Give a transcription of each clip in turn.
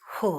ഹോ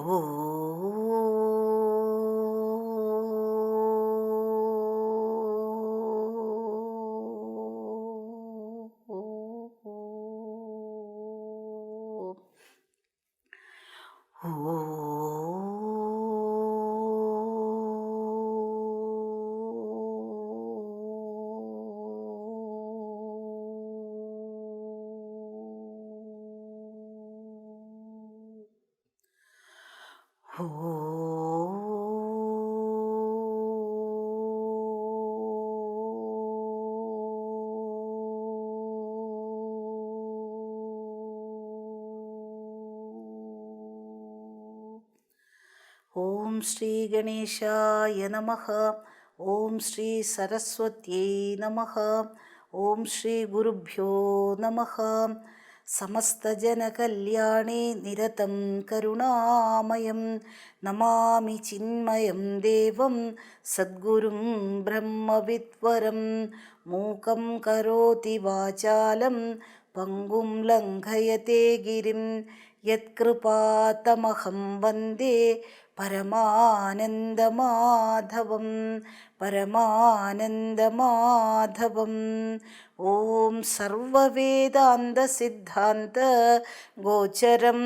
ഓം ശ്രീ ഗണേശായ നമഃ. ഓം ശ്രീ സരസ്വത്यै നമഃ. ഓം ശ്രീ ഗുരുഭ്യോ നമഃ. സമസ്തജനകല്യാണേ നിരതം കരുണാമയം നമാമി ചിന്മയം ദേവം സദ്ഗുരും ബ്രഹ്മവിദ്വരം. മൂകം കരോതി വാചാലം പങ്കും ലംഘയത്തെ ഗിരിം. യത്കൃപാതമഹം വന്ദേ പരമാനന്ദമാധവം പരമാനന്ദമാധവം. ഓം സർവവേദാന്തസിദ്ധാന്ത ഗോചരം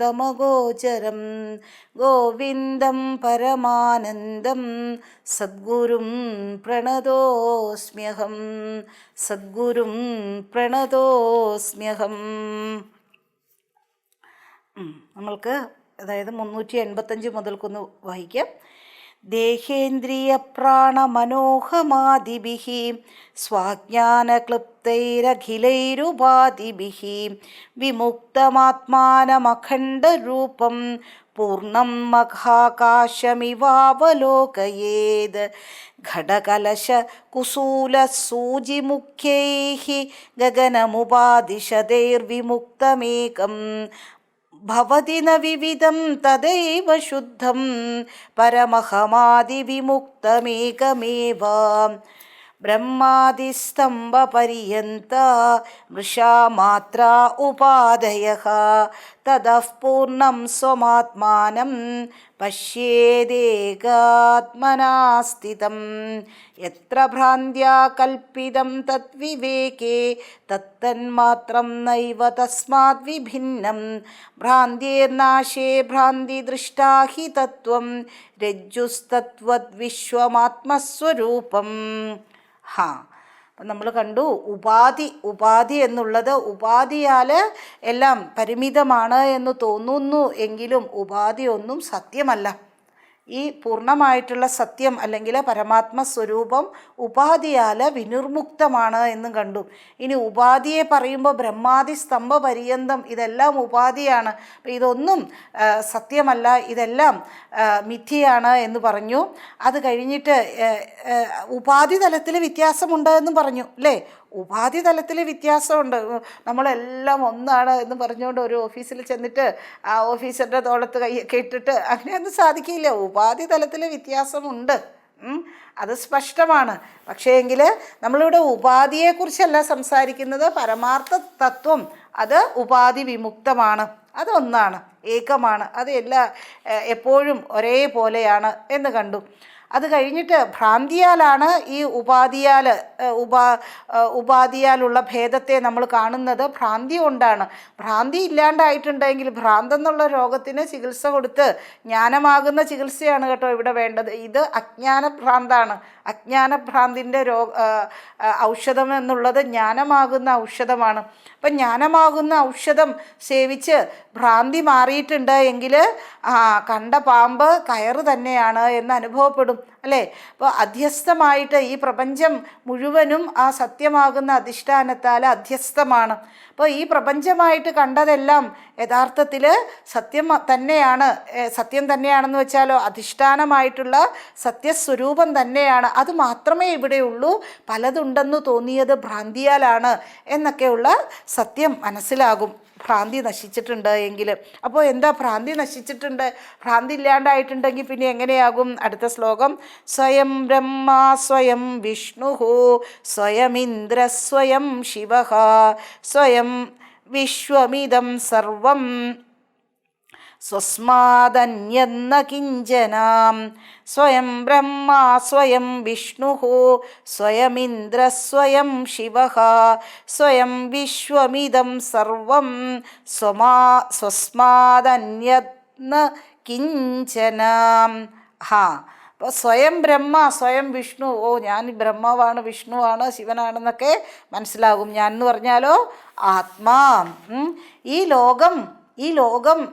തമഗോചരം ഗോവിന്ദം പരമാനന്ദം സദ്ഗുരും പ്രണതോസ്മ്യഹം സദ്ഗുരും പ്രണതോസ്മ്യഹം. നമ്മൾക്ക് അതായത് 385 മുതൽക്കൊന്ന് വായിക്കാം. ദേഹേന്ദ്രിയ പ്രാണമനോഹമാദിഭിഃ സ്വാജ്ഞാനക്ലുപ്തൈരഖിലൈരുപാധിഭിഃ വിമുക്തമാത്മാനമഖണ്ഡരൂപം പൂർണ്ണം മഹാകാശമിവാവലോകയേത്. ഘടകലശ കുസൂലസൂചിമുഖ്യൈഃ ഗഗനമുപാദിശതൈർവിമുക്തമേകം ഭവതി ന വിവിധം തദൈവ ശുദ്ധം പരമഹമാദിവിമുക്തമേകമേവ. ബ്രഹ്മാദിസ്തംഭപര്യന്ത മൃഷാമാത്രാ ഉപാദയഃ തതഃ പൂർണ്ണം സ്വമാത്മാനം പശ്യേദേകാത്മനാ സ്ഥിതം. യത്ര ഭ്രാന്ത്യാ കൽപ്പിതം തദ്വിവേകേ തത്തന്മാത്രം നൈവ തസ്മാദ് വിഭിന്നം. ഭ്രാന്തിർനാശേ ഭ്രാന്തിദൃഷ്ടാ ഹി തത്വം രജ്ജുസ്തത്വദ് വിശ്വമാത്മസ്വരൂപം. അപ്പം നമ്മൾ കണ്ടു ഉപാധി എന്നുള്ളത് ഉപാധിയാൽ എല്ലാം പരിമിതമാണ് എന്ന് തോന്നുന്നു എങ്കിലും ഉപാധി ഒന്നും സത്യമല്ല. ഈ പൂർണ്ണമായിട്ടുള്ള സത്യം അല്ലെങ്കിൽ പരമാത്മസ്വരൂപം ഉപാധിയാൽ വിനിർമുക്തമാണ് എന്നും കണ്ടു. ഇനി ഉപാധിയെ പറയുമ്പോൾ ബ്രഹ്മാദി സ്തംഭ പര്യന്തം ഇതെല്ലാം ഉപാധിയാണ്. അപ്പം ഇതൊന്നും സത്യമല്ല, ഇതെല്ലാം മിഥ്യയാണ് എന്ന് പറഞ്ഞു. അത് കഴിഞ്ഞിട്ട് ഉപാധി തലത്തിൽ വ്യത്യാസമുണ്ട് എന്ന് പറഞ്ഞു അല്ലേ. ഉപാധി തലത്തിൽ വ്യത്യാസമുണ്ട്. നമ്മളെല്ലാം ഒന്നാണ് എന്ന് പറഞ്ഞുകൊണ്ട് ഒരു ഓഫീസിൽ ചെന്നിട്ട് ആ ഓഫീസറുടെ തോളത്ത് കൈയൊക്കെ ഇട്ടിട്ട് അങ്ങനെയൊന്നും സാധിക്കില്ല. ഉപാധി തലത്തിൽ വ്യത്യാസമുണ്ട്, അത് സ്പഷ്ടമാണ്. പക്ഷേ എങ്കിൽ നമ്മളിവിടെ ഉപാധിയെക്കുറിച്ചല്ല സംസാരിക്കുന്നത്. പരമാർത്ഥ തത്വം അത് ഉപാധി വിമുക്തമാണ്, അതൊന്നാണ്, ഏകമാണ്, അത് എപ്പോഴും ഒരേപോലെയാണ് എന്ന് കണ്ടു. അത് കഴിഞ്ഞിട്ട് ഭ്രാന്തിയാലാണ് ഈ ഉപാധിയാലുള്ള ഭേദത്തെ നമ്മൾ കാണുന്നത്. ഭ്രാന്തി കൊണ്ടാണ്. ഭ്രാന്തി ഇല്ലാണ്ടായിട്ടുണ്ടെങ്കിൽ ഭ്രാന്തെന്നുള്ള രോഗത്തിന് ചികിത്സ കൊടുത്ത് ജ്ഞാനമാകുന്ന ചികിത്സയാണ് കേട്ടോ ഇവിടെ വേണ്ടത്. ഇത് അജ്ഞാനഭ്രാന്താണ്. അജ്ഞാനഭ്രാന്തിൻ്റെ ഔഷധം എന്നുള്ളത് ജ്ഞാനമാകുന്ന ഔഷധമാണ്. അപ്പം ജ്ഞാനമാകുന്ന ഔഷധം സേവിച്ച് ഭ്രാന്തി മാറിയിട്ടുണ്ട് എങ്കിൽ കണ്ട പാമ്പ് കയറ് തന്നെയാണ് എന്ന് അനുഭവപ്പെടും അല്ലേ. അപ്പോൾ അധ്യസ്ഥമായിട്ട് ഈ പ്രപഞ്ചം മുഴുവനും ആ സത്യമാകുന്ന അധിഷ്ഠാനത്താൽ അധ്യസ്ഥമാണ്. അപ്പോൾ ഈ പ്രപഞ്ചമായിട്ട് കണ്ടതെല്ലാം യഥാർത്ഥത്തിൽ സത്യം തന്നെയാണെന്ന് വെച്ചാലോ അധിഷ്ഠാനമായിട്ടുള്ള സത്യസ്വരൂപം തന്നെയാണ്. അത് മാത്രമേ ഇവിടെയുള്ളൂ. പലതുണ്ടെന്ന് തോന്നിയത് ഭ്രാന്തിയാലാണ് എന്നൊക്കെയുള്ള സത്യം മനസ്സിലാകും ഭ്രാന്തി നശിച്ചിട്ടുണ്ട് എങ്കിൽ. അപ്പോൾ എന്താ ഭ്രാന്തി നശിച്ചിട്ടുണ്ട്? ഭ്രാന്തി ഇല്ലാണ്ടായിട്ടുണ്ടെങ്കിൽ പിന്നെ എങ്ങനെയാകും? അടുത്ത ശ്ലോകം. സ്വയം ബ്രഹ്മ സ്വയം വിഷ്ണു സ്വയമിന്ദ്ര സ്വയം ശിവ സ്വയം വിശ്വമിദം സർവം സ്വസ്മാദന്യെന്ന കിഞ്ചനാം സ്വയം ബ്രഹ്മ സ്വയം വിഷ്ണു സ്വയമിന്ദ്ര സ്വയം ശിവ സ്വയം വിശ്വമിദം സർവം സ്വസ്മാദന്യെന്ന കിഞ്ചനാം. അപ്പോൾ സ്വയം ബ്രഹ്മ സ്വയം വിഷ്ണു, ഞാൻ ബ്രഹ്മാവാണ് വിഷ്ണുവാണ് ശിവനാണെന്നൊക്കെ മനസ്സിലാകും. ഞാൻ എന്ന് പറഞ്ഞാലോ ആത്മാ. ഈ ലോകം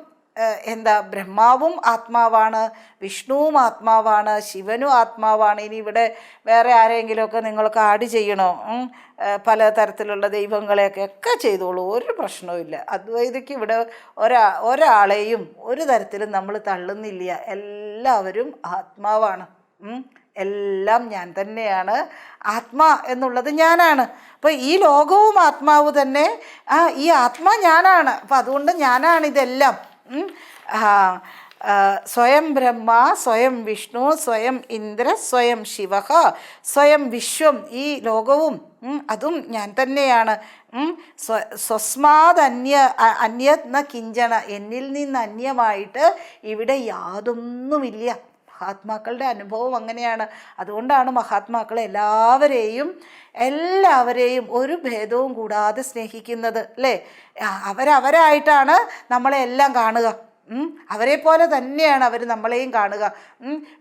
എന്താ, ബ്രഹ്മാവും ആത്മാവാണ്, വിഷ്ണുവും ആത്മാവാണ്, ശിവനും ആത്മാവാണ്. ഇനി ഇവിടെ വേറെ ആരെങ്കിലുമൊക്കെ നിങ്ങൾക്ക് ആഡ് ചെയ്യണോ? പല തരത്തിലുള്ള ദൈവങ്ങളെയൊക്കെ ചെയ്തോളൂ, ഒരു പ്രശ്നവുമില്ല. അദ്വൈതയ്ക്ക് ഇവിടെ ഒരാളെയും ഒരു തരത്തിലും നമ്മൾ തള്ളുന്നില്ല. എല്ലാവരും ആത്മാവാണ്. എല്ലാം ഞാൻ തന്നെയാണ്. ആത്മാ എന്നുള്ളത് ഞാനാണ്. അപ്പോൾ ഈ ലോകവും ആത്മാവ് തന്നെ. ഈ ആത്മാ ഞാനാണ്. അപ്പം അതുകൊണ്ട് ഞാനാണിതെല്ലാം. സ്വയം ബ്രഹ്മ സ്വയം വിഷ്ണു സ്വയം ഇന്ദ്ര സ്വയം ശിവ സ്വയം വിശ്വം, ഈ ലോകവും അതും ഞാൻ തന്നെയാണ്. സ്വസ്മാത് അന്യന്ന കിഞ്ചന, എന്നിൽ നിന്ന് അന്യമായിട്ട് ഇവിടെ യാതൊന്നുമില്ല. മഹാത്മാക്കളുടെ അനുഭവം അങ്ങനെയാണ്. അതുകൊണ്ടാണ് മഹാത്മാക്കൾ എല്ലാവരെയും ഒരു ഭേദവും കൂടാതെ സ്നേഹിക്കുന്നത്, അല്ലേ? അവരായിട്ടാണ് നമ്മളെല്ലാം കാണുക. അവരെ പോലെ തന്നെയാണ് അവർ നമ്മളെയും കാണുക.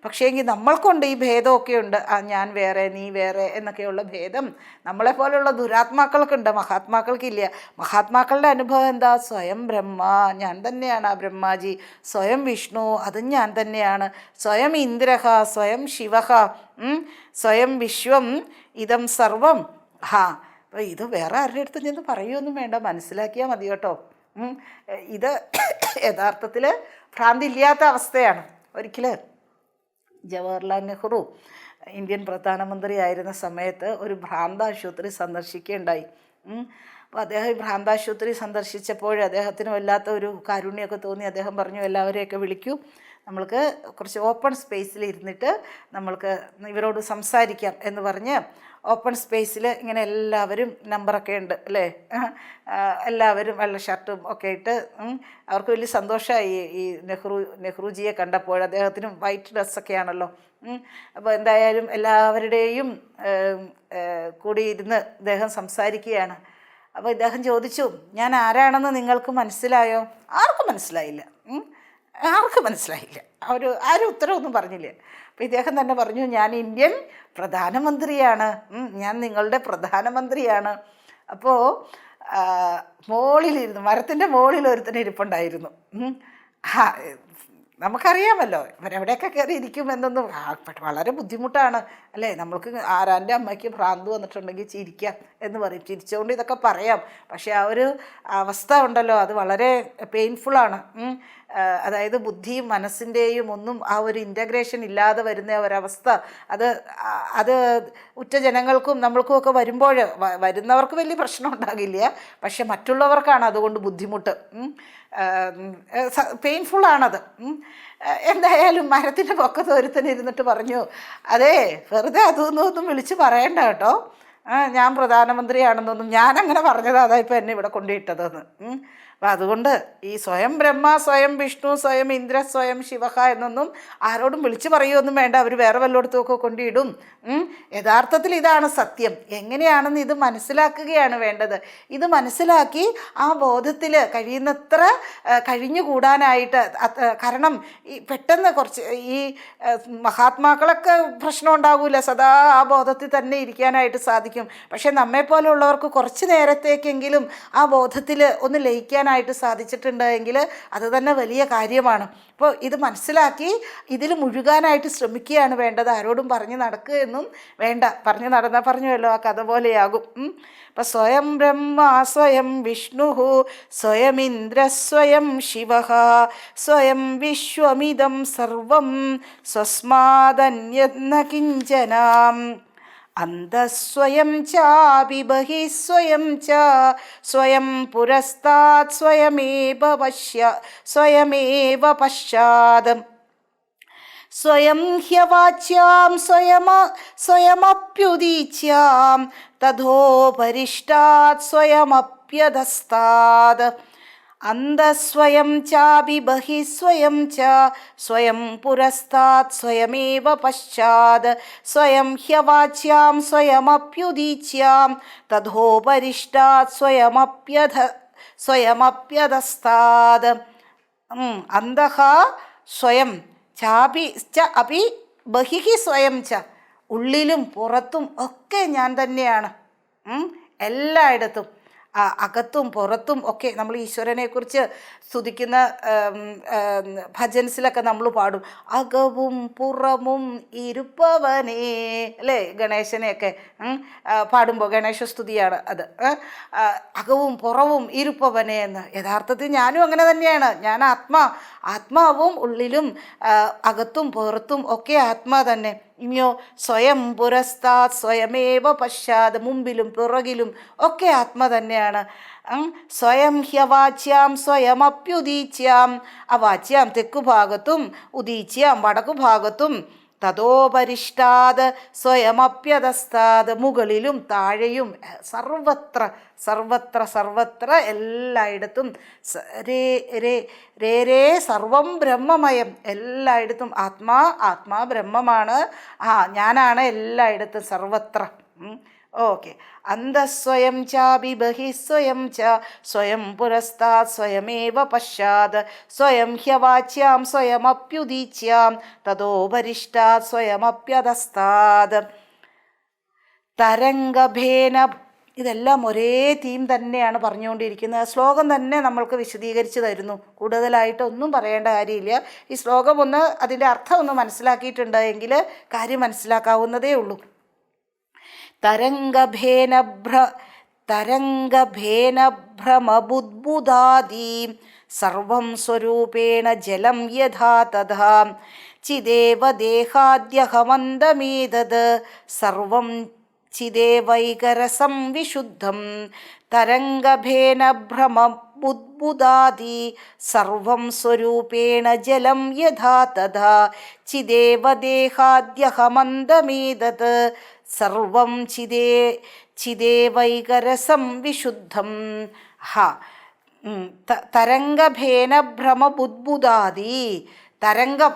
പക്ഷേങ്കിൽ നമ്മൾക്കുണ്ട് ഈ ഭേദമൊക്കെ ഉണ്ട്. ഞാൻ വേറെ നീ വേറെ എന്നൊക്കെയുള്ള ഭേദം നമ്മളെപ്പോലെയുള്ള ദുരാത്മാക്കൾക്കുണ്ട്, മഹാത്മാക്കൾക്കില്ല. മഹാത്മാക്കളുടെ അനുഭവം എന്താ? സ്വയം ബ്രഹ്മ, ഞാൻ തന്നെയാണ് ആ ബ്രഹ്മാജി. സ്വയം വിഷ്ണു, അതും ഞാൻ തന്നെയാണ്. സ്വയം ഇന്ദ്രഹ സ്വയം ശിവഹ സ്വയം വിശ്വം ഇതം സർവം. അപ്പോൾ ഇത് വേറെ ആരുടെ അടുത്ത് നിന്ന് പറയുകയൊന്നും വേണ്ട, മനസ്സിലാക്കിയാൽ മതി കേട്ടോ. ഇത് യഥാർത്ഥത്തിൽ ഭ്രാന്തി ഇല്ലാത്ത അവസ്ഥയാണ്. ഒരിക്കൽ ജവഹർലാൽ നെഹ്റു ഇന്ത്യൻ പ്രധാനമന്ത്രി ആയിരുന്ന സമയത്ത് ഒരു ഭ്രാന്താശുപത്രി സന്ദർശിക്കുകയുണ്ടായി. അപ്പോൾ അദ്ദേഹം ഈ ഭ്രാന്താശുപത്രി സന്ദർശിച്ചപ്പോൾ അദ്ദേഹത്തിന് വല്ലാത്ത ഒരു കാരുണ്യമൊക്കെ തോന്നി. അദ്ദേഹം പറഞ്ഞു, എല്ലാവരെയൊക്കെ വിളിക്കൂ, നമ്മൾക്ക് കുറച്ച് ഓപ്പൺ സ്പേസിൽ ഇരുന്നിട്ട് നമ്മൾക്ക് ഇവരോട് സംസാരിക്കാം എന്ന് പറഞ്ഞ് ഓപ്പൺ സ്പേസിൽ ഇങ്ങനെ എല്ലാവരും നമ്പറൊക്കെ ഉണ്ട്, അല്ലേ? എല്ലാവരും വെള്ള ഷർട്ടും ഒക്കെ ഇട്ട് അവർക്ക് വലിയ സന്തോഷമായി ഈ നെഹ്റുജിയെ കണ്ടപ്പോൾ. അദ്ദേഹത്തിനും വൈറ്റ് ഡ്രസ്സൊക്കെയാണല്ലോ. അപ്പോൾ എന്തായാലും എല്ലാവരുടെയും കൂടി ഇരുന്ന് ഇദ്ദേഹം സംസാരിക്കുകയാണ്. അപ്പോൾ ഇദ്ദേഹം ചോദിച്ചു, ഞാൻ ആരാണെന്ന് നിങ്ങൾക്ക് മനസ്സിലായോ? ആർക്കും മനസ്സിലായില്ല. ആരും ഉത്തരവൊന്നും പറഞ്ഞില്ല. അപ്പോൾ ഇദ്ദേഹം തന്നെ പറഞ്ഞു, ഞാൻ ഇന്ത്യൻ പ്രധാനമന്ത്രിയാണ്, ഞാൻ നിങ്ങളുടെ പ്രധാനമന്ത്രിയാണ്. അപ്പോൾ മരത്തിൻ്റെ മുകളിൽ ഒരുത്തന്നെ ഇരിപ്പുണ്ടായിരുന്നു. നമുക്കറിയാമല്ലോ ഇവരെവിടെയൊക്കെ കയറി ഇരിക്കുമെന്നൊന്നും. വളരെ ബുദ്ധിമുട്ടാണ്, അല്ലേ? നമ്മൾക്ക് ആരാൻ്റെ അമ്മയ്ക്ക് ഭ്രാന്ത് വന്നിട്ടുണ്ടെങ്കിൽ ചിരിക്കാം എന്ന് പറയും, ചിരിച്ചുകൊണ്ട് ഇതൊക്കെ പറയാം. പക്ഷേ ആ ഒരു അവസ്ഥ ഉണ്ടല്ലോ, അത് വളരെ പെയിൻഫുള്ളാണ്. അതായത് ബുദ്ധിയും മനസ്സിൻ്റെയും ഒന്നും ആ ഒരു ഇൻ്റഗ്രേഷൻ ഇല്ലാതെ വരുന്ന ഒരവസ്ഥ, അത് ഉറ്റ ജനങ്ങൾക്കും നമ്മൾക്കും ഒക്കെ വരുമ്പോൾ വരുന്നവർക്ക് വലിയ പ്രശ്നം ഉണ്ടാകില്ല, പക്ഷെ മറ്റുള്ളവർക്കാണ് അതുകൊണ്ട് ബുദ്ധിമുട്ട്. പെയിൻഫുള്ളാണത്. എന്തായാലും മരത്തിൻ്റെ പൊക്കത്ത് ഒരുത്തനിരുന്നിട്ട് പറഞ്ഞു, അതെ വെറുതെ അതൊന്നും വിളിച്ച് പറയണ്ട കേട്ടോ, ഞാൻ പ്രധാനമന്ത്രിയാണെന്നൊന്നും ഞാനങ്ങനെ പറഞ്ഞത്, അതാ ഇപ്പോൾ എന്നെ ഇവിടെ കൊണ്ടുപോയിട്ടതെന്ന്. അപ്പം അതുകൊണ്ട് ഈ സ്വയം ബ്രഹ്മ സ്വയം വിഷ്ണു സ്വയം ഇന്ദ്ര സ്വയം ശിവഹ എന്നൊന്നും ആരോടും വിളിച്ചു പറയുകയൊന്നും വേണ്ട, അവർ വേറെ വല്ലയിടത്തുമൊക്കെ കൊണ്ടിടും. യഥാർത്ഥത്തിൽ ഇതാണ് സത്യം. എങ്ങനെയാണെന്ന് ഇത് മനസ്സിലാക്കുകയാണ് വേണ്ടത്. ഇത് മനസ്സിലാക്കി ആ ബോധത്തിൽ കഴിയുന്നത്ര കഴിഞ്ഞുകൂടാനായിട്ട്. കാരണം ഈ പെട്ടെന്ന് കുറച്ച് ഈ മഹാത്മാക്കളൊക്കെ പ്രശ്നം ഉണ്ടാകില്ല, സദാ ആ ബോധത്തിൽ തന്നെ ഇരിക്കാനായിട്ട് സാധിക്കും. പക്ഷെ നമ്മെപ്പോലുള്ളവർക്ക് കുറച്ച് നേരത്തേക്കെങ്കിലും ആ ബോധത്തിൽ ഒന്ന് ലയിക്കാനായിട്ട് സാധിച്ചിട്ടുണ്ടെങ്കിൽ അത് തന്നെ വലിയ കാര്യമാണ്. അപ്പോൾ ഇത് മനസ്സിലാക്കി ഇതിൽ മുഴുകാനായിട്ട് ശ്രമിക്കുകയാണ് വേണ്ടത്. ആരോടും പറഞ്ഞു നടക്കുകയെന്നും വേണ്ട. പറഞ്ഞു നടന്നാൽ പറഞ്ഞുവല്ലോ, ആ കഥ പോലെയാകും. അപ്പം സ്വയം ബ്രഹ്മ സ്വയം വിഷ്ണു സ്വയമിന്ദ്ര സ്വയം ശിവ സ്വയം വിശ്വമിദം സർവം സ്വസ്മാദന്യന്ന കിഞ്ചനാം അന്തസ്വയം ചാപി ബഹിസ്വയം ച സ്വയം പുരസ്താത് സ്വയമേവ പശ്ചാത് സ്വയം ഹ്യവാച്യാം സ്വയമപ്യുദീച്യാം തഥോപരിഷ്ടാത് സ്വയമപ്യധസ്താത്. അന്തസ്വയം ചാപി ബഹിസ്വയം ച സ്വയം പുരസ്താത് സ്വയമേവ പശ്ചാത് സ്വയം ഹ്യവാച്യാം സ്വയമപ്യുദീച്യാം തഥോപരിഷ്ടാത് സ്വയമപ്യധസ്താത്. അന്തഃ സ്വയം ചാപി ച അപി ബഹിഃ സ്വയം ച, ഉള്ളിലും പുറത്തും ഒക്കെ ഞാൻ തന്നെയാണ്. എല്ലായിടത്തും അകത്തും പുറത്തും ഒക്കെ നമ്മൾ ഈശ്വരനെക്കുറിച്ച് സ്തുതിക്കുന്ന ഭജൻസിലൊക്കെ നമ്മൾ പാടും, അകവും പുറമും ഇരുപ്പവനേ, അല്ലേ? ഗണേശനെയൊക്കെ പാടുമ്പോൾ ഗണേശ സ്തുതിയാണ് അത്. അകവും പുറവും ഇരുപ്പവനേ എന്ന്. യഥാർത്ഥത്തിൽ ഞാനും അങ്ങനെ തന്നെയാണ്. ഞാൻ ആത്മാവും ഉള്ളിലും അകത്തും പുറത്തും ഒക്കെ ആത്മാ തന്നെ. ഇനിയോ സ്വയം പുരസ്താത് സ്വയമേവ പശ്ചാത്, മുമ്പിലും പിറകിലും ഒക്കെ ആത്മ തന്നെയാണ്. സ്വയം ഹ്യവാച്യാം സ്വയമപ്യുദീച്യാം, അവാച്യാം തെക്കുഭാഗത്തും ഉദീച്യാം വടക്കുഭാഗത്തും തതോപരിഷ്ടാത് സ്വയമപ്യധസ്താത്, മുകളിലും താഴെയും സർവത്ര സർവത്ര സർവത്ര എല്ലായിടത്തും രേ രേ രേ രേ സർവം ബ്രഹ്മമയം, എല്ലായിടത്തും ആത്മാ ബ്രഹ്മമാണ്. ഞാനാണ് എല്ലായിടത്തും സർവത്ര. ഓക്കെ. അന്തസ്വയം ചാപി ബഹിസ്വയം ച സ്വയം പുരസ്താത് സ്വയമേവ പശ്ചാത് സ്വയം ഹ്യവാച്യാം സ്വയമപ്യുദീച്യാം തതോപരിഷ്ടാത് സ്വയമപ്യധസ്താത്. തരംഗഭേന, ഇതെല്ലാം ഒരേ തീം തന്നെയാണ് പറഞ്ഞുകൊണ്ടിരിക്കുന്നത്. ശ്ലോകം തന്നെ നമ്മൾക്ക് വിശദീകരിച്ച് തരുന്നു. കൂടുതലായിട്ടൊന്നും പറയേണ്ട കാര്യമില്ല. ഈ ശ്ലോകം ഒന്ന് അതിൻ്റെ അർത്ഥം ഒന്ന് മനസ്സിലാക്കിയിട്ടുണ്ട് എങ്കിൽ കാര്യം മനസ്സിലാക്കാവുന്നതേ ഉള്ളൂ. തരംഗഭേനഭ്രമബുദ്ബുദാദി സർവം സ്വരൂപേണ ജലം യഥാ തഥാ ചിദേവ ദേഹാദ്യഹമന്തമേതത് സർവം ചിദേവൈകരസം വിശുദ്ധം. തരംഗഭേനഭ്രമബുദ്ബുദാദി സർവം സ്വരൂപേണ ജലം യഥാ തഥാ ചിദേവ ദേഹാദ്യഹമന്തമേതത് സർവം ചിദേവൈകരസം വിശുദ്ധം. തരംഗഭേന ഭ്രമബുദ്ബുദാദി, തരംഗം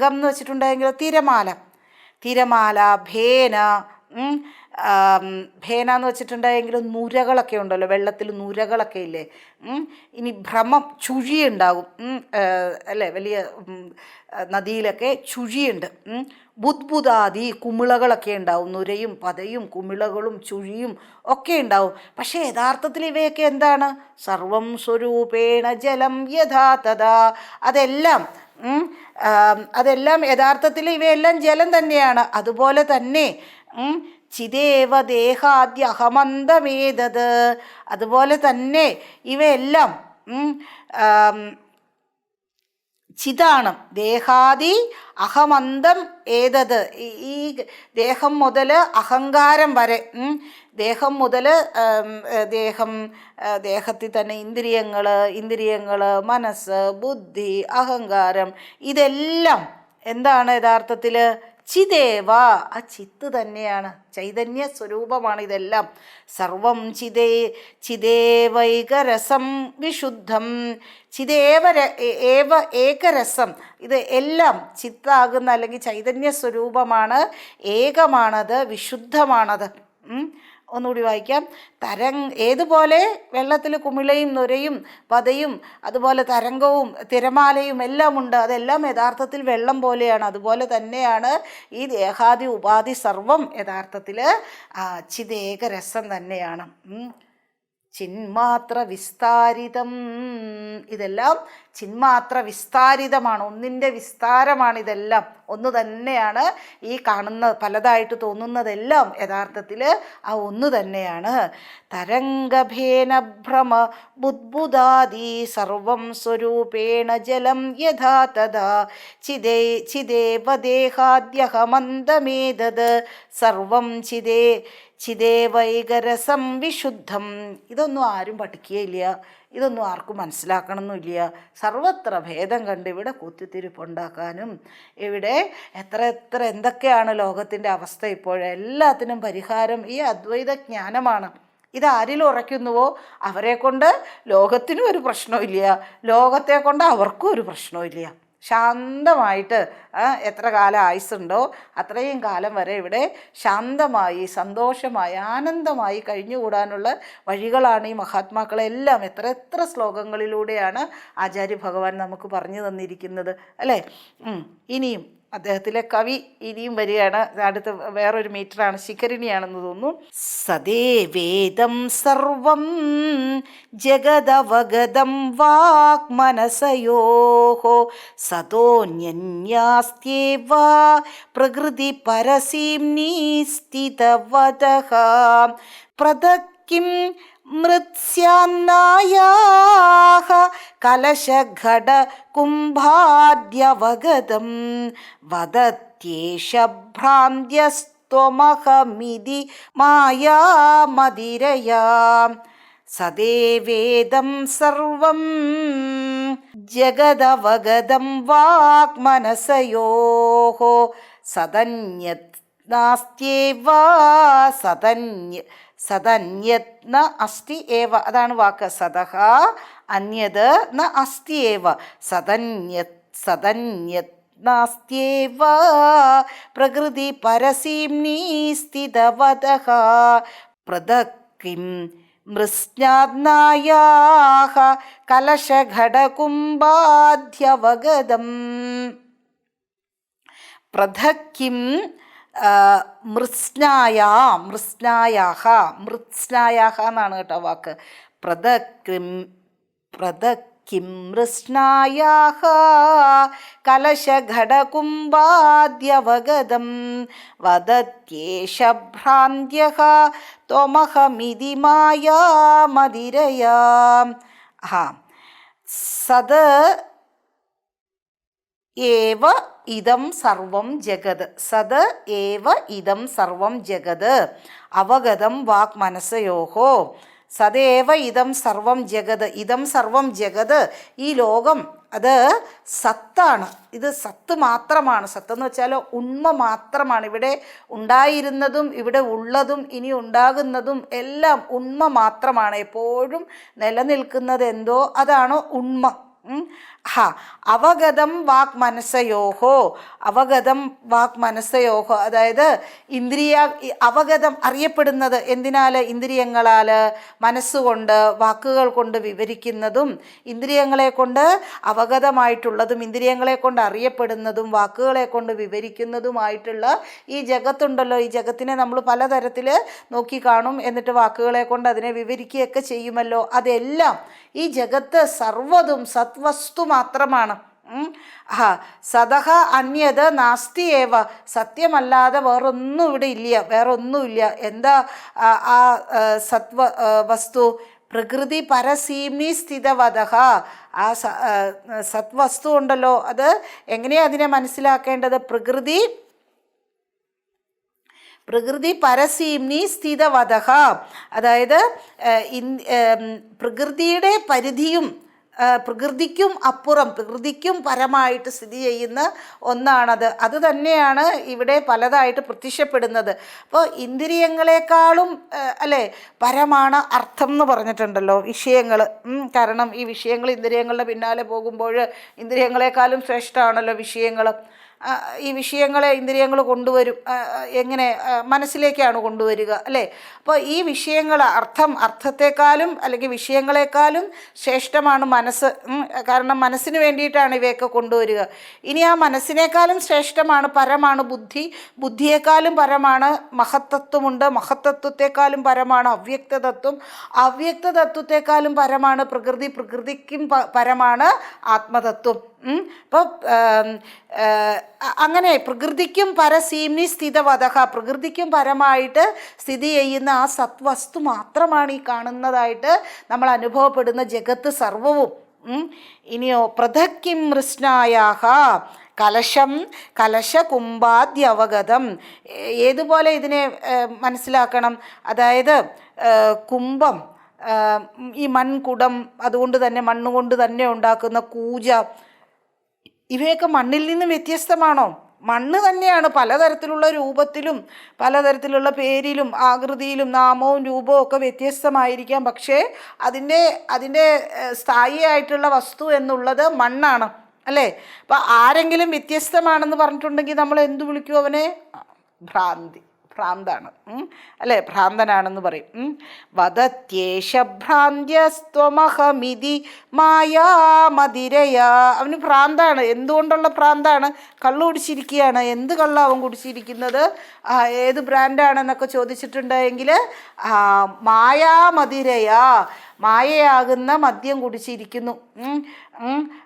എന്ന് വെച്ചിട്ടുണ്ടെങ്കിൽ തിരമാല ഭേന എന്ന് വെച്ചിട്ടുണ്ടെങ്കിൽ നുരകളൊക്കെ ഉണ്ടല്ലോ, വെള്ളത്തിൽ നുരകളൊക്കെ ഇല്ലേ. ഇനി ഭ്രമം, ചുഴിയുണ്ടാകും അല്ലേ, വലിയ നദിയിലൊക്കെ ചുഴിയുണ്ട്. ബുദ്ബുദാദി, കുമിളകളൊക്കെ ഉണ്ടാവും. നുരയും പതയും കുമിളകളും ചുഴിയും ഒക്കെ ഉണ്ടാവും. പക്ഷേ യഥാർത്ഥത്തിൽ ഇവയൊക്കെ എന്താണ്? സർവം സ്വരൂപേണ ജലം യഥാ തഥാ. അതെല്ലാം യഥാർത്ഥത്തിൽ ഇവയെല്ലാം ജലം തന്നെയാണ്. അതുപോലെ തന്നെ ചിദേവ ദേഹാദ്യ അഹമന്തമേതത്, അതുപോലെ തന്നെ ഇവയെല്ലാം ചിതാണ്. ദേഹാദി അഹമന്തം ഏതത്, ഈ ദേഹം മുതൽ അഹങ്കാരം വരെ, ദേഹം മുതൽ ദേഹത്തിൽ തന്നെ ഇന്ദ്രിയങ്ങൾ, മനസ്സ്, ബുദ്ധി, അഹങ്കാരം, ഇതെല്ലാം എന്താണ് യഥാർത്ഥത്തിൽ? ചിദേവ, ആ ചിത്ത് തന്നെയാണ്, ചൈതന്യ സ്വരൂപമാണ് ഇതെല്ലാം. സർവം ചിദേവൈകരസം വിശുദ്ധം. ഏവ ഏകരസം, ഇത് എല്ലാം ചിത്താകുന്ന അല്ലെങ്കിൽ ചൈതന്യ സ്വരൂപമാണ്, ഏകമാണത്, വിശുദ്ധമാണത്. ഒന്നുകൂടി വായിക്കാം. ഏതുപോലെ വെള്ളത്തിൽ കുമിളയും നുരയും പതയും അതുപോലെ തരംഗവും തിരമാലയും എല്ലാം ഉണ്ട്, അതെല്ലാം യഥാർത്ഥത്തിൽ വെള്ളം പോലെയാണ്. അതുപോലെ തന്നെയാണ് ഈ ദേഹാദി ഉപാധി സർവം യഥാർത്ഥത്തിൽ ചിദേകരസം തന്നെയാണ്. ചിന്മാത്ര വിസ്താരിതം, ഇതെല്ലാം ചിന്മാത്ര വിസ്താരിതമാണ്, ഒന്നിൻ്റെ വിസ്താരമാണ് ഇതെല്ലാം. ഒന്ന് തന്നെയാണ്. ഈ കാണുന്ന പലതായിട്ട് തോന്നുന്നതെല്ലാം യഥാർത്ഥത്തിൽ ആ ഒന്ന് തന്നെയാണ്. തരംഗഭേന ഭ്രമ ബുദ്ബുദാദി സർവം സ്വരൂപേണ ജലം യഥാ തഥാ ചിദേവ ദേഹാദ്യഹമന്തമേതത് സർവം ചിദേവൈകരസം വിശുദ്ധം. ഇതൊന്നും ആരും പഠിക്കുകയില്ല, ഇതൊന്നും ആർക്കും മനസ്സിലാക്കണമെന്നില്ല. സർവത്ര ഭേദം കണ്ട് ഇവിടെ കുത്തിത്തിരിപ്പുണ്ടാക്കാനും, ഇവിടെ എത്ര എന്തൊക്കെയാണ് ലോകത്തിൻ്റെ അവസ്ഥ. ഇപ്പോഴെല്ലാത്തിനും പരിഹാരം ഈ അദ്വൈത ജ്ഞാനമാണ്. ഇതാരിൽ ഉറയ്ക്കുന്നുവോ അവരെ കൊണ്ട് ലോകത്തിനും ഒരു പ്രശ്നമില്ല, ലോകത്തെ കൊണ്ട് അവർക്കും ഒരു പ്രശ്നമില്ല. ശാന്തമായിട്ട് എത്ര കാലം ആയുസ്സുണ്ടോ അത്രയും കാലം വരെ ഇവിടെ ശാന്തമായി സന്തോഷമായി ആനന്ദമായി കഴിഞ്ഞുകൂടാനുള്ള വഴികളാണ് ഈ മഹാത്മാക്കളെല്ലാം എത്ര എത്ര ശ്ലോകങ്ങളിലൂടെയാണ് ആചാര്യ ഭഗവാൻ നമുക്ക് പറഞ്ഞു തന്നിരിക്കുന്നത് അല്ലേ. ഇനിയും അദ്ദേഹത്തിലെ കവി ഇനിയും വരികയാണ്. അടുത്ത വേറൊരു മീറ്ററാണ്, ശിഖരിണിയാണെന്ന് തോന്നുന്നു. സദേ വേദം സർവം ജഗദവഗതം വാക്മനസയോഃ സതോന്യന്യാസ്ത്യേവ പ്രകൃതി പരസീംനി സ്ഥിതവതഃ പ്രദക്കിം മൃത്സ്യാന്നായാഃ കലശഘട കുംഭാദ്യവഗതം വദത്യേഷ ഭ്രാന്ത്യസ്ത്വമഹമിതി മായാമതിരയാ സദേവേദം സർവം ജഗദവഗതം വാക്മനസയോഃ സദന്യത് നാസ്ത്യേവ സദന്യത് ന അസ്തി ഏവ, അതാണ് വാക്ക്. സദഹ അന്യത് ന അസ്തി ഏവ സദന്യത് നാസ്ത്യേവ പ്രകൃതി പരസീംനി സ്ഥിതവതഃ പ്രദക്കിം മൃത്സ്യാന്നായാഃ കലശഘടകുംഭാദ്യവഗതം പ്രദക്കിം മൃത്സ്നായാഹ എന്നാണ് കേട്ടോ വാക്ക്. പ്രദക്കിം മൃത്സ്നായാഹ കലശഘടകുംഭാദ്യവഗതം വദത്യേഷ ഭ്രാന്ത്യഃ ത്വമഹമിതി മായാമതിരയാ. സത് ഏവ ഇദം സർവം ജഗത്, സത് ഏവ ഇദം സർവം ജഗത് അവഗതം വാക് മനസയോഹോ. സദേവ ഇദം സർവം ജഗത്, ഇദം സർവം ജഗത്, ഈ ലോകം അത് സത്താണ്, ഇത് സത്ത് മാത്രമാണ്. സത്തെന്ന് വെച്ചാൽ ഉണ്മ മാത്രമാണ്. ഇവിടെ ഉണ്ടായിരുന്നതും ഇവിടെ ഉള്ളതും ഇനി ഉണ്ടാകുന്നതും എല്ലാം ഉണ്മ മാത്രമാണ്. എപ്പോഴും നിലനിൽക്കുന്നത് എന്തോ അതാണ് ഉണ്മ. അവഗതം വാക് മനസയോഹോ, അവഗതം വാക് മനസയോഹോ, അതായത് അവഗതം അറിയപ്പെടുന്നത് എന്തിനാൽ? ഇന്ദ്രിയങ്ങളാൽ, മനസ്സുകൊണ്ട്, വാക്കുകൾ കൊണ്ട് വിവരിക്കുന്നതും ഇന്ദ്രിയങ്ങളെ കൊണ്ട് അവഗതമായിട്ടുള്ളതും ഇന്ദ്രിയങ്ങളെ കൊണ്ട് അറിയപ്പെടുന്നതും വാക്കുകളെ കൊണ്ട് വിവരിക്കുന്നതുമായിട്ടുള്ള ഈ ജഗത്തുണ്ടല്ലോ, ഈ ജഗത്തിനെ നമ്മൾ പലതരത്തിൽ നോക്കിക്കാണും, എന്നിട്ട് വാക്കുകളെ കൊണ്ട് അതിനെ വിവരിക്കുകയൊക്കെ ചെയ്യുമല്ലോ. അതെല്ലാം ഈ ജഗത്ത് സർവ്വതും സത്വസ്തു മാത്രമാണ്. സദഹ അന്യത് നാസ്തി ഏവ, സത്യമല്ലാതെ വേറൊന്നും ഇവിടെ ഇല്ല, വേറൊന്നുമില്ല. എന്താ ആ സത്വ വസ്തു? പ്രകൃതി പരസീംനി സ്ഥിതവതഃ, ആ സത്വസ്തു ഉണ്ടല്ലോ, അത് എങ്ങനെയാണ് അതിനെ മനസ്സിലാക്കേണ്ടത്? പ്രകൃതി പരസീംനി സ്ഥിതവതഃ, അതായത് പ്രകൃതിയുടെ പരിധിയും പ്രകൃതിക്കും അപ്പുറം, പ്രകൃതിക്കും പരമായിട്ട് സ്ഥിതി ചെയ്യുന്ന ഒന്നാണത്. അത് തന്നെയാണ് ഇവിടെ പലതായിട്ട് പ്രത്യക്ഷപ്പെടുന്നത്. അപ്പോൾ ഇന്ദ്രിയങ്ങളെക്കാളും അല്ലേ പരമാണ് അർത്ഥം എന്ന് പറഞ്ഞിട്ടുണ്ടല്ലോ വിഷയങ്ങൾ. കാരണം ഈ വിഷയങ്ങൾ ഇന്ദ്രിയങ്ങളുടെ പിന്നാലെ പോകുമ്പോൾ ഇന്ദ്രിയങ്ങളെക്കാളും ശ്രേഷ്ഠമാണല്ലോ വിഷയങ്ങൾ. ഈ വിഷയങ്ങളെ ഇന്ദ്രിയങ്ങൾ കൊണ്ടുവരും. എങ്ങനെ? മനസ്സിലേക്കാണ് കൊണ്ടുവരിക അല്ലേ. അപ്പോൾ ഈ വിഷയങ്ങൾ അർത്ഥത്തെക്കാളും അല്ലെങ്കിൽ വിഷയങ്ങളെക്കാളും ശ്രേഷ്ഠമാണ് മനസ്സ്. കാരണം മനസ്സിന് വേണ്ടിയിട്ടാണ് ഇവയൊക്കെ കൊണ്ടുവരിക. ഇനി ആ മനസ്സിനേക്കാളും ശ്രേഷ്ഠമാണ്, പരമാണ് ബുദ്ധി. ബുദ്ധിയേക്കാളും പരമാണ് മഹത്തത്വമുണ്ട്. മഹത്തത്വത്തെക്കാളും പരമാണ് അവ്യക്തതത്വം. അവ്യക്തതത്വത്തെക്കാളും പരമാണ് പ്രകൃതി. പ്രകൃതിക്കും പരമാണ് ആത്മതത്വം. അപ്പോൾ അങ്ങനെ പ്രകൃതിക്കും പരസീംനി സ്ഥിതവതഃ, പ്രകൃതിക്കും പരമായിട്ട് സ്ഥിതി ചെയ്യുന്ന ആ സത്വസ്തു മാത്രമാണ് ഈ കാണുന്നതായിട്ട് നമ്മൾ അനുഭവപ്പെടുന്ന ജഗത്ത് സർവവും. ഇനിയോ പ്രദക്കിം മൃത്സ്നായാഹ കലശകുംഭാദ്യവഗതം. ഏതുപോലെ ഇതിനെ മനസ്സിലാക്കണം? അതായത് കുംഭം, ഈ മൺകുടം, അതുകൊണ്ട് തന്നെ മണ്ണുകൊണ്ട് തന്നെ ഉണ്ടാക്കുന്ന കൂജ, ഇവയൊക്കെ മണ്ണിൽ നിന്ന് വ്യത്യസ്തമാണോ? മണ്ണ് തന്നെയാണ്, പലതരത്തിലുള്ള രൂപത്തിലും പലതരത്തിലുള്ള പേരിലും ആകൃതിയിലും നാമവും രൂപവും ഒക്കെ വ്യത്യസ്തമായിരിക്കാം. പക്ഷേ അതിൻ്റെ സ്ഥായിയായിട്ടുള്ള വസ്തു എന്നുള്ളത് മണ്ണാണ്, അല്ലേ? അപ്പം ആരെങ്കിലും വ്യത്യസ്തമാണെന്ന് പറഞ്ഞിട്ടുണ്ടെങ്കിൽ നമ്മൾ എന്തു വിളിക്കും അവനെ? ഭ്രാന്താണ്, അല്ലേ? ഭ്രാന്തനാണെന്ന് പറയും. വദത്യേഷ ഭ്രാന്ത്യസ്ത്വമഹമിതി മായാമതിരയാ. അവന് ഭ്രാന്താണ്. എന്തുകൊണ്ടുള്ള ഭ്രാന്താണ്? കള്ളു കുടിച്ചിരിക്കുകയാണ്. എന്ത് കള്ള അവൻ കുടിച്ചിരിക്കുന്നത്? ഏത് ബ്രാൻഡാണെന്നൊക്കെ ചോദിച്ചിട്ടുണ്ടെങ്കിൽ മായാമതിരയാ, മായയാകുന്ന മദ്യം കുടിച്ചിരിക്കുന്നു.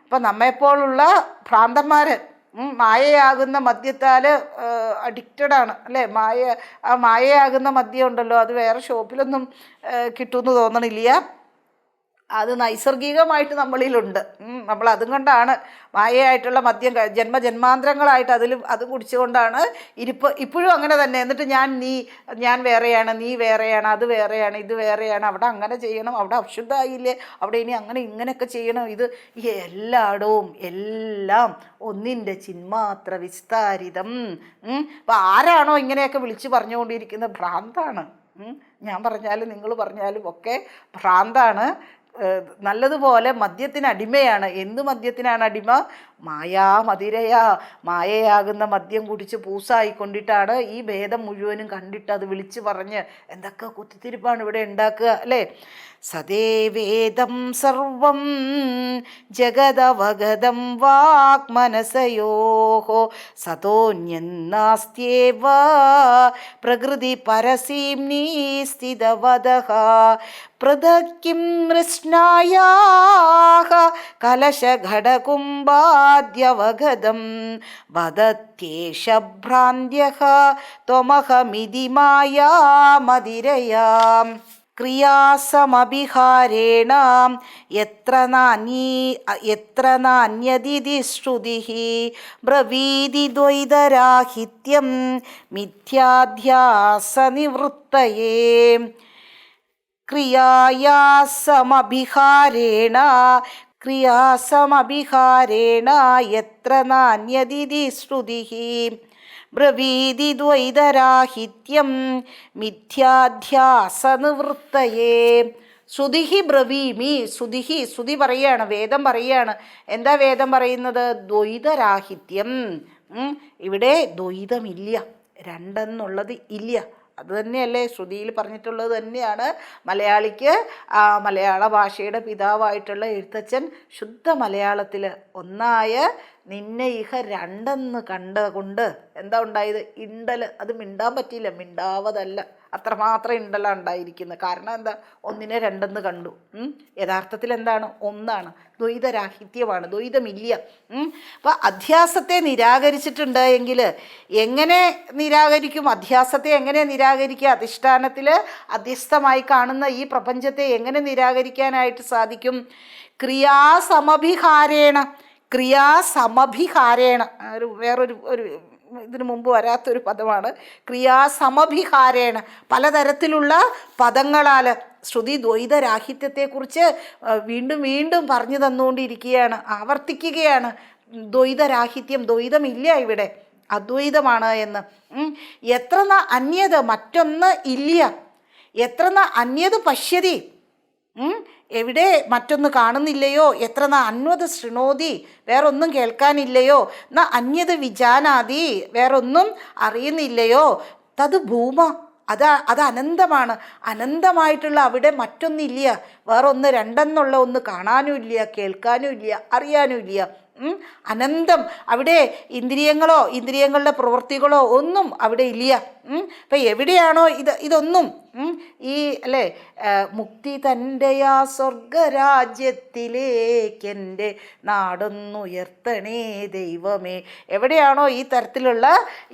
അപ്പം നമ്മെപ്പോലുള്ള ഭ്രാന്തന്മാർ മായയാകുന്ന മദ്യത്താൽ അഡിക്റ്റഡാണ്, അല്ലേ? മായയാകുന്ന മദ്യം ഉണ്ടല്ലോ, അത് വേറെ ഷോപ്പിലൊന്നും കിട്ടുമെന്ന് തോന്നണില്ല. അത് നൈസർഗികമായിട്ട് നമ്മളിലുണ്ട്. നമ്മൾ അതും കൊണ്ടാണ് മായയായിട്ടുള്ള മദ്യം ജന്മജന്മാന്തരങ്ങളായിട്ട് അത് കുടിച്ചുകൊണ്ടാണ് ഇപ്പോഴും അങ്ങനെ തന്നെ. എന്നിട്ട് ഞാൻ വേറെയാണ്, നീ വേറെയാണ്, അത് വേറെയാണ്, ഇത് വേറെയാണ്, അവിടെ അങ്ങനെ ചെയ്യണം, അവിടെ അശുദ്ധമായില്ലേ, അവിടെ ഇനി അങ്ങനെ ഇങ്ങനെയൊക്കെ ചെയ്യണം. ഇത് എല്ലായിടവും എല്ലാം ഒന്നിൻ്റെ ചിന്മാത്ര വിസ്താരിതം. അപ്പം ആരാണോ ഇങ്ങനെയൊക്കെ വിളിച്ച് പറഞ്ഞുകൊണ്ടിരിക്കുന്നത്? ഭ്രാന്താണ്. ഞാൻ പറഞ്ഞാലും നിങ്ങൾ പറഞ്ഞാലും ഒക്കെ ഭ്രാന്താണ്. നല്ലതുപോലെ മദ്യത്തിന് അടിമയാണ്. എന്ത് മദ്യത്തിനാണ് അടിമ? മായാമതിരയാ, മായയാകുന്ന മദ്യം കുടിച്ച് പൂസായിക്കൊണ്ടിട്ടാണ് ഈ ഭേദം മുഴുവനും കണ്ടിട്ട് അത് വിളിച്ച് പറഞ്ഞ് എന്തൊക്കെ കുത്തിത്തിരിപ്പാണ് ഇവിടെ ഉണ്ടാക്കുക, അല്ലേ? സദേവേദം സർവം ജഗദവഗതം വാക്മനസയോഹോ സതോന്യന്നാസ്ത്യേവ പ്രകൃതി പരസീംനീ സ്ഥിതവദഃ പൃഥക്കിം മൃഷ്ണായാഃ കലശഘടകുംഭാദ്യവഗതം വദത്യേഷ ഭ്രാന്ത്യഃ ത്വമഹമിതി മായാമതിരയാം ക്രിയാസമഭിഹാരേണ യത്ര നാന്യദിതി ശ്രുതിഃ ബ്രവീതി ദ്വൈതരാഹിത്യം മിഥ്യാധ്യാസനിവൃത്തയേ ക്രിയാസമഭിഹാരേണ യത്ര നാന്യദിതി ശ്രുതിഃ ബ്രവീതി ദ്വൈതരാഹിത്യം മിഥ്യാധ്യാസനിവൃത്തയേ. ശ്രുതിഹി ബ്രവീമി, ശ്രുതി പറയാണ്, വേദം പറയാണ്. എന്താ വേദം പറയുന്നത്? ദ്വൈതരാഹിത്യം. ഇവിടെ ദ്വൈതമില്ല, രണ്ടെന്നുള്ളത് ഇല്ല. അത് തന്നെയല്ലേ ശ്രുതിയിൽ പറഞ്ഞിട്ടുള്ളത് തന്നെയാണ്. മലയാളിക്ക് മലയാള ഭാഷയുടെ പിതാവായിട്ടുള്ള എഴുത്തച്ഛൻ ശുദ്ധ മലയാളത്തിൽ ഒന്നായ നിന്നെ ഇഹ രണ്ടെന്ന് കണ്ടുകൊണ്ട് എന്താ ഉണ്ടായത്? ഇണ്ടൽ. അത് മിണ്ടാൻ പറ്റിയില്ല, മിണ്ടാവതല്ല, അത്രമാത്രം ഇണ്ടലാണ് ഉണ്ടായിരിക്കുന്നത്. കാരണം എന്താ? ഒന്നിനെ രണ്ടെന്ന് കണ്ടു. യഥാർത്ഥത്തിൽ എന്താണ്? ഒന്നാണ്. ദ്വൈതരാഹിത്യമാണ്, ദ്വൈതമില്ല. അപ്പോൾ അധ്യാസത്തെ നിരാകരിച്ചിട്ടുണ്ട് എങ്കിൽ എങ്ങനെ നിരാകരിക്കും? അധ്യാസത്തെ എങ്ങനെ നിരാകരിക്കുക? അധിഷ്ഠാനത്തിൽ അധ്യസ്ഥമായി കാണുന്ന ഈ പ്രപഞ്ചത്തെ എങ്ങനെ നിരാകരിക്കാനായിട്ട് സാധിക്കും? ക്രിയാസമഭിഹാരേണ. വേറൊരു ഇതിനു മുമ്പ് വരാത്തൊരു പദമാണ് ക്രിയാസമഭിഹാരേണ. പലതരത്തിലുള്ള പദങ്ങളാൽ ശ്രുതി ദ്വൈതരാഹിത്യത്തെക്കുറിച്ച് വീണ്ടും വീണ്ടും പറഞ്ഞു തന്നുകൊണ്ടിരിക്കുകയാണ്, ആവർത്തിക്കുകയാണ്. ദ്വൈതരാഹിത്യം, ദ്വൈതമില്ല ഇവിടെ, അദ്വൈതമാണ് എന്ന്. എത്ര അന്യത്, മറ്റൊന്ന് ഇല്ല. എത്ര അന്യത് പശ്യതി, എവിടെ മറ്റൊന്ന് കാണുന്നില്ലയോ? എത്ര അന്വത് ശൃണോതി, വേറൊന്നും കേൾക്കാനില്ലയോ? അന്യത് വിജാനാതി, വേറൊന്നും അറിയുന്നില്ലയോ? തത് ഭൂമ, അത് അനന്തമാണ്. അനന്തമായിട്ടുള്ള അവിടെ മറ്റൊന്നില്ല, വേറൊന്ന് രണ്ടെന്നുള്ള ഒന്ന് കാണാനും ഇല്ല, കേൾക്കാനും ഇല്ല, അറിയാനും ഇല്ല. അനന്തം. അവിടെ ഇന്ദ്രിയങ്ങളുടെ പ്രവൃത്തികളോ ഒന്നും അവിടെ ഇല്ല. അപ്പം എവിടെയാണോ ഇതൊന്നും ഈ അല്ലേ മുക്തി തൻ്റെയാ സ്വർഗരാജ്യത്തിലേക്കെൻ്റെ നാടൊന്നുയർത്തണേ ദൈവമേ. എവിടെയാണോ ഈ തരത്തിലുള്ള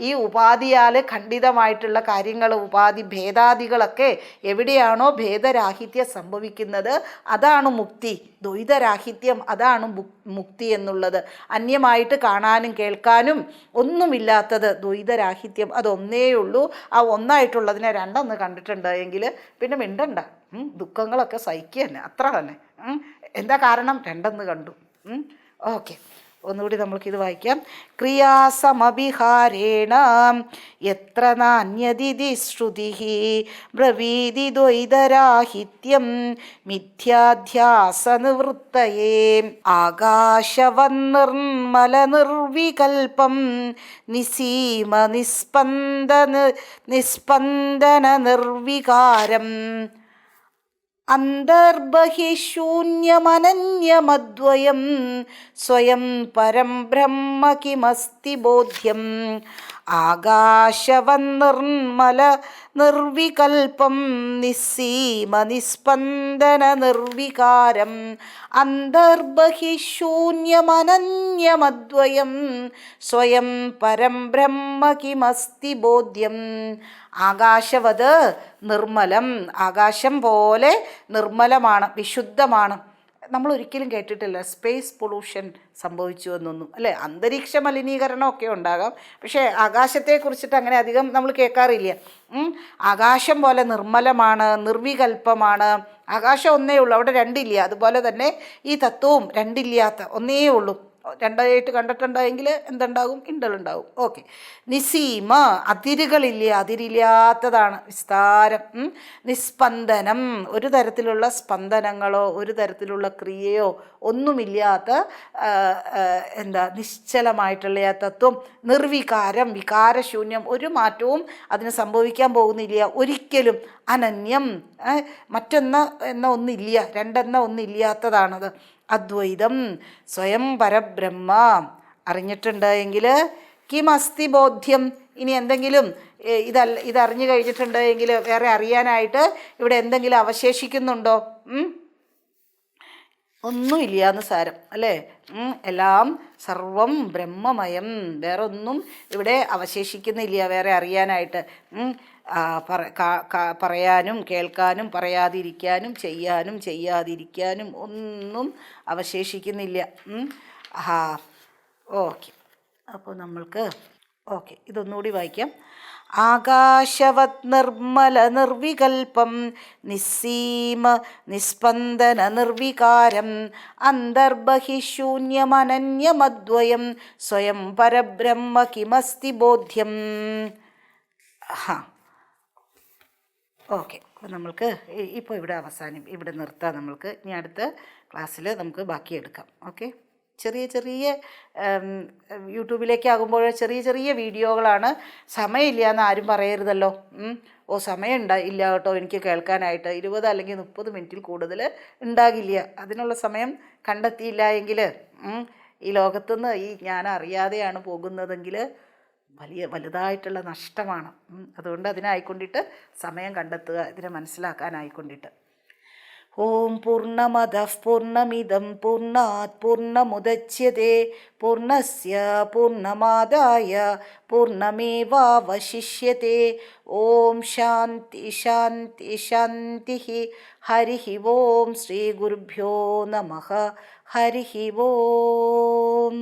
ഈ ഉപാധിയാൽ ഖണ്ഡിതമായിട്ടുള്ള കാര്യങ്ങൾ, ഉപാധി ഭേദാദികളൊക്കെ എവിടെയാണോ ഭേദരാഹിത്യം സംഭവിക്കുന്നത്, അതാണ് മുക്തി. ദ്വൈതരാഹിത്യം, അതാണ് മുക്തി എന്നുള്ളത്. അന്യമായിട്ട് കാണാനും കേൾക്കാനും ഒന്നുമില്ലാത്തത് ദ്വൈതരാഹിത്യം, അതൊന്നേ ഉള്ളൂ. ആ ഒന്നായിട്ടുള്ളതിനെ രണ്ടെന്ന് കണ്ടിട്ടുണ്ട് എങ്കിൽ പിന്നെ മിണ്ടണ്ട, ദുഃഖങ്ങളൊക്കെ സഹിക്കുക തന്നെ, അത്ര തന്നെ. എന്താ കാരണം? രണ്ടെന്ന് കണ്ടു. ഓക്കെ. ഒന്നുകൂടി നമ്മൾക്കിത് വായിക്കാം. ക്രിയാസമഭിഹാരേണ യത്ര നാന്യതിഥി ശ്രുതി ബ്രവീതി ദ്വൈതരാഹിത്യം മിഥ്യാധ്യാസനിവൃത്തയേ. ആകാശവന്നിർമലനിർവികൽപം നിസീമ നിസ്പന്ദന നിർവികാരം അന്തർബഹിശൂന്യമനന്യമദ്വയം സ്വയം പരം ബ്രഹ്മ കിമസ്തി ബോധ്യം. ആകാശവന്നിർമല നിർവികൽപം നിസ്സീമ നിസ്പന്ദന നിർവികാരം അന്തർബഹിശൂന്യമനന്യമദ്വയം സ്വയം പരം ബ്രഹ്മ കിമസ്തി ബോധ്യം. ആകാശവത് നിർമ്മലം, ആകാശം പോലെ നിർമ്മലമാണ്, വിശുദ്ധമാണ്. നമ്മൾ ഒരിക്കലും കേട്ടിട്ടില്ല സ്പേസ് പൊല്യൂഷൻ സംഭവിച്ചു എന്നൊന്നും, അല്ലേ? അന്തരീക്ഷ മലിനീകരണമൊക്കെ ഉണ്ടാകാം, പക്ഷേ ആകാശത്തെക്കുറിച്ചിട്ട് അങ്ങനെ അധികം നമ്മൾ കേൾക്കാറില്ല. ആകാശം പോലെ നിർമ്മലമാണ്, നിർവികൽപ്പമാണ്. ആകാശം ഒന്നേ ഉള്ളൂ, അവിടെ രണ്ടില്ല. അതുപോലെ തന്നെ ഈ തത്വവും രണ്ടില്ലാത്ത ഒന്നേ ഉള്ളൂ. രണ്ടായിട്ട് കണ്ടിട്ടുണ്ടെങ്കിൽ എന്തുണ്ടാകും? ഇണ്ടലുണ്ടാകും. ഓക്കെ. നിസീമ, അതിരുകളില്ല, അതിരില്ലാത്തതാണ്, വിസ്താരം. നിസ്പന്ദനം, ഒരു തരത്തിലുള്ള സ്പന്ദനങ്ങളോ ഒരു തരത്തിലുള്ള ക്രിയയോ ഒന്നുമില്ലാത്ത നിശ്ചലമായിട്ടുള്ള ആ തത്വം. നിർവികാരം, വികാരശൂന്യം, ഒരു മാറ്റവും അതിന് സംഭവിക്കാൻ പോകുന്നില്ല ഒരിക്കലും. അനന്യം, മറ്റൊന്ന ഒന്നില്ല, രണ്ടെന്ന ഒന്നില്ലാത്തതാണത്. അദ്വൈതം, സ്വയം പരബ്രഹ്മ. അറിഞ്ഞിട്ടുണ്ട് എങ്കിൽ കിമസ്തി ബോധ്യം. ഇനി എന്തെങ്കിലും ഇതറിഞ്ഞു കഴിഞ്ഞിട്ടുണ്ട് എങ്കിൽ വേറെ അറിയാനായിട്ട് ഇവിടെ എന്തെങ്കിലും അവശേഷിക്കുന്നുണ്ടോ? ഒന്നുമില്ല എന്ന് സാരം, അല്ലേ? എല്ലാം സർവം ബ്രഹ്മമയം, വേറെ ഒന്നും ഇവിടെ അവശേഷിക്കുന്നില്ല വേറെ അറിയാനായിട്ട്. പറയാനും കേൾക്കാനും പറയാതിരിക്കാനും ചെയ്യാനും ചെയ്യാതിരിക്കാനും ഒന്നും അവശേഷിക്കുന്നില്ല. ഓക്കെ. അപ്പോൾ നമ്മൾക്ക് ഇതൊന്നുകൂടി വായിക്കാം. ആകാശവത് നിർമ്മല നിർവികൽപം നിസ്സീമ നിസ്പന്ദന നിർവികാരം അന്തർബഹിശൂന്യമനന്യമദ്വയം സ്വയം പരബ്രഹ്മ കിമസ്തി ബോധ്യം. ഓക്കെ. അപ്പോൾ നമ്മൾക്ക് ഇപ്പോൾ ഇവിടെ ഇവിടെ നിർത്താം. നമ്മൾക്ക് ഇനി അടുത്ത ക്ലാസ്സിൽ നമുക്ക് ബാക്കി എടുക്കാം. ഓക്കെ. ചെറിയ ചെറിയ യൂട്യൂബിലേക്കാകുമ്പോൾ ചെറിയ ചെറിയ വീഡിയോകളാണ്. സമയമില്ല എന്ന് ആരും പറയരുതല്ലോ. സമയം ഇല്ല കേട്ടോ എനിക്ക് കേൾക്കാനായിട്ട്. 20 അല്ലെങ്കിൽ 30 മിനിറ്റിൽ കൂടുതൽ ഉണ്ടാകില്ല. അതിനുള്ള സമയം കണ്ടെത്തിയില്ല എങ്കിൽ ഈ ലോകത്തുനിന്ന് ഞാൻ അറിയാതെയാണ് പോകുന്നതെങ്കിൽ വലുതായിട്ടുള്ള നഷ്ടമാണ്. അതുകൊണ്ട് അതിനായിക്കൊണ്ടിട്ട് സമയം കണ്ടെത്തുക, ഇതിനെ മനസ്സിലാക്കാനായിക്കൊണ്ടിട്ട്. ഓം പൂർണ്ണമദഃ പൂർണ്ണമിദം പൂർണ്ണാത് പൂർണ്ണമുദച്യതേ പൂർണ്ണസ്യ പൂർണ്ണമാദായ പൂർണ്ണമേവാവശിഷ്യതേ. ഓം ശാന്തി ശാന്തി ശാന്തി. ഹരി ഓം. ശ്രീ ഗുരുഭ്യോ നമഃ. ഹരി ഓം.